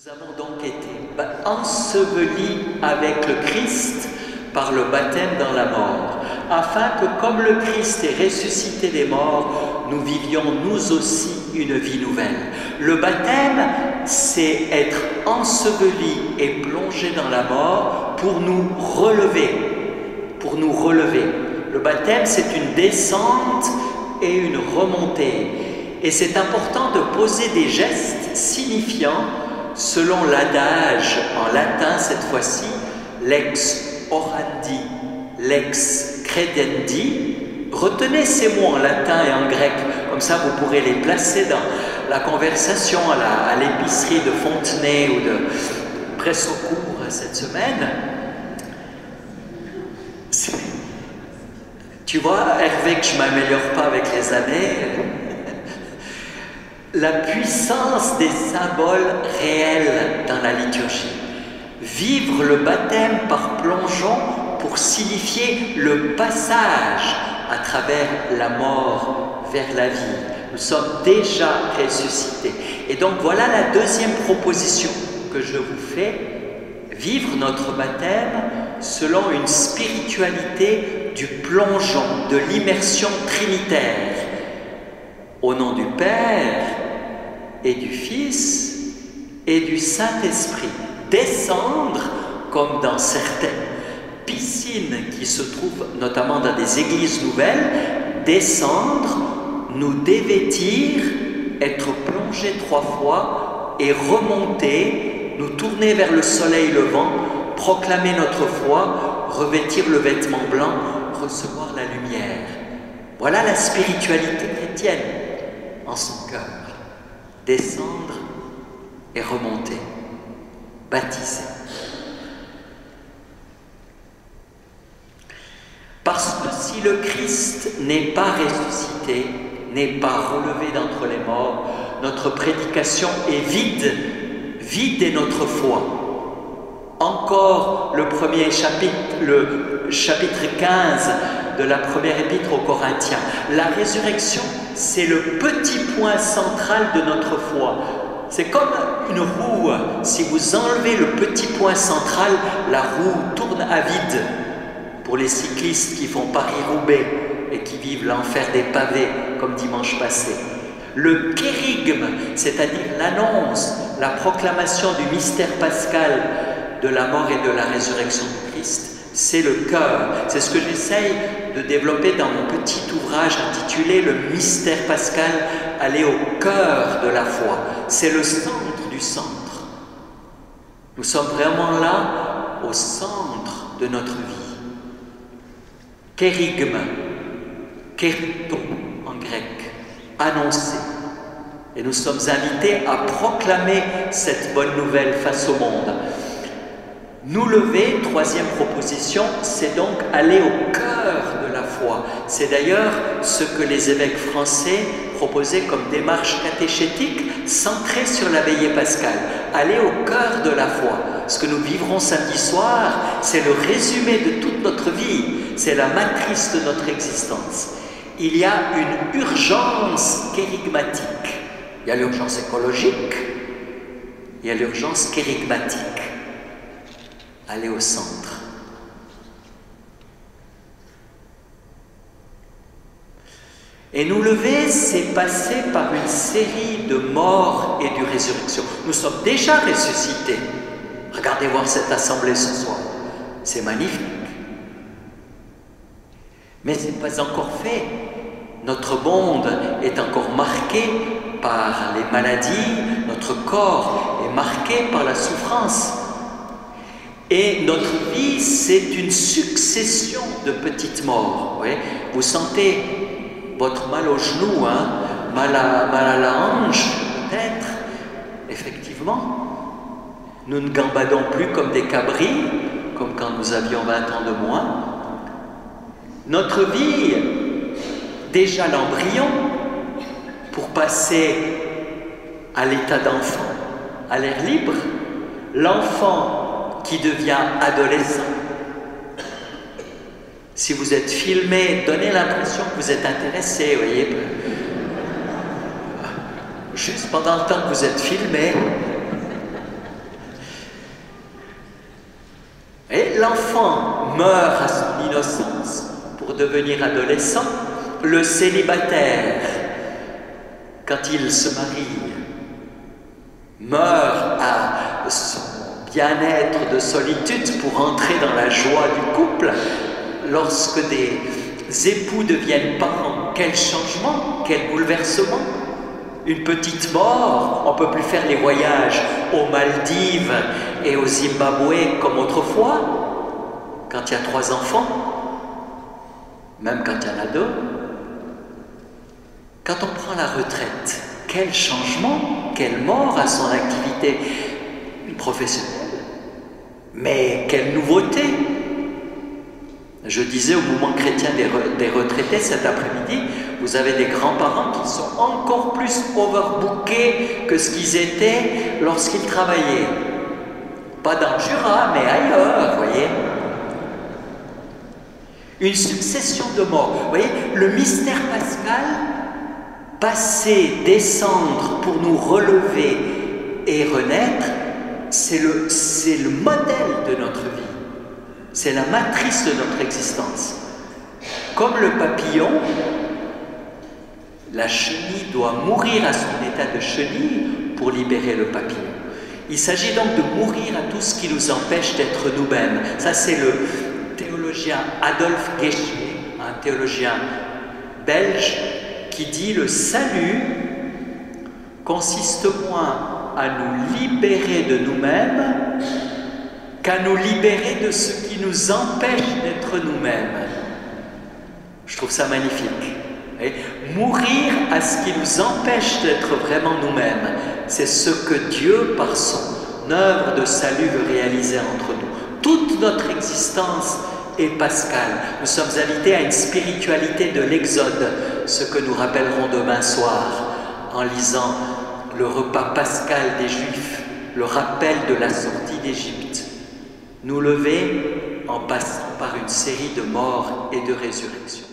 Nous avons donc été ensevelis avec le Christ par le baptême dans la mort, afin que comme le Christ est ressuscité des morts, nous vivions nous aussi une vie nouvelle. Le baptême, c'est être enseveli et plongé dans la mort pour nous relever. Pour nous relever. Le baptême, c'est une descente et une remontée. Et c'est important de poser des gestes signifiants selon l'adage en latin cette fois-ci, lex orandi, lex credendi. Retenez ces mots en latin et en grec, comme ça vous pourrez les placer dans la conversation à l'épicerie de Fontenay ou de Pressocourt cette semaine. Tu vois, Hervé, que je ne m'améliore pas avec les années. La puissance des symboles réels dans la liturgie. Vivre le baptême par plongeon pour signifier le passage à travers la mort vers la vie. Nous sommes déjà ressuscités. Et donc voilà la deuxième proposition que je vous fais. Vivre notre baptême selon une spiritualité du plongeon, de l'immersion trinitaire. Au nom du Père et du Fils et du Saint-Esprit. Descendre, comme dans certaines piscines qui se trouvent notamment dans des églises nouvelles, descendre, nous dévêtir, être plongé 3 fois et remonter, nous tourner vers le soleil levant, proclamer notre foi, revêtir le vêtement blanc, recevoir la lumière. Voilà la spiritualité chrétienne en son cœur. Descendre et remonter, baptiser. Parce que si le Christ n'est pas ressuscité, n'est pas relevé d'entre les morts, notre prédication est vide, vide est notre foi. Encore le premier chapitre, le chapitre 15 de la première épître aux Corinthiens. La résurrection, c'est le petit point central de notre foi. C'est comme une roue. Si vous enlevez le petit point central, la roue tourne à vide. Pour les cyclistes qui font Paris-Roubaix et qui vivent l'enfer des pavés, comme dimanche passé. Le kérygme, c'est-à-dire l'annonce, la proclamation du mystère pascal de la mort et de la résurrection du Christ, c'est le cœur. C'est ce que j'essaye de développer dans mon petit ouvrage intitulé « Le mystère pascal, aller au cœur de la foi ». C'est le centre du centre. Nous sommes vraiment là, au centre de notre vie. Kérygme, kérito en grec, annoncer. Et nous sommes invités à proclamer cette bonne nouvelle face au monde. Nous lever, troisième proposition, c'est donc aller au cœur de la foi. C'est d'ailleurs ce que les évêques français proposaient comme démarche catéchétique centrée sur la veillée pascale. Aller au cœur de la foi. Ce que nous vivrons samedi soir, c'est le résumé de toute notre vie. C'est la matrice de notre existence. Il y a une urgence kérygmatique. Il y a l'urgence écologique, il y a l'urgence kérygmatique. Aller au centre. Et nous lever, c'est passer par une série de morts et de résurrections. Nous sommes déjà ressuscités. Regardez voir cette assemblée ce soir. C'est magnifique. Mais ce n'est pas encore fait. Notre monde est encore marqué par les maladies. Notre corps est marqué par la souffrance. Et notre vie, c'est une succession de petites morts. Oui. Vous sentez votre mal au genou, hein? mal à la hanche, peut-être. Effectivement, nous ne gambadons plus comme des cabris, comme quand nous avions 20 ans de moins. Notre vie, déjà l'embryon, pour passer à l'état d'enfant, à l'air libre, l'enfant qui devient adolescent. Si vous êtes filmé, donnez l'impression que vous êtes intéressé, vous voyez. Juste pendant le temps que vous êtes filmé, l'enfant meurt à son innocence pour devenir adolescent, le célibataire, quand il se marie, meurt à son bien-être de solitude pour entrer dans la joie du couple. Lorsque des époux deviennent parents, quel changement, quel bouleversement! Une petite mort, on ne peut plus faire les voyages aux Maldives et au Zimbabwe comme autrefois, quand il y a 3 enfants, même quand il y en a 2. Quand on prend la retraite, quel changement, quelle mort à son activité professionnelle, mais quelle nouveauté! Je disais au mouvement chrétien des retraités cet après-midi, vous avez des grands-parents qui sont encore plus overbookés que ce qu'ils étaient lorsqu'ils travaillaient. Pas dans le Jura, mais ailleurs, vous voyez. Une succession de morts. Vous voyez, le mystère pascal, passer, descendre pour nous relever et renaître, c'est le modèle de notre vie. C'est la matrice de notre existence. Comme le papillon, la chenille doit mourir à son état de chenille pour libérer le papillon. Il s'agit donc de mourir à tout ce qui nous empêche d'être nous-mêmes. Ça, c'est le théologien Adolphe Guéchier, un théologien belge, qui dit « Le salut consiste moins à nous libérer de nous-mêmes qu'à nous libérer de ce qui nous empêche d'être nous-mêmes. » Je trouve ça magnifique. Et mourir à ce qui nous empêche d'être vraiment nous-mêmes, c'est ce que Dieu, par son œuvre de salut, veut réaliser entre nous. Toute notre existence est pascale. Nous sommes invités à une spiritualité de l'Exode, ce que nous rappellerons demain soir en lisant le repas pascal des Juifs, le rappel de la sortie d'Égypte. Nous lever en passant par une série de morts et de résurrections.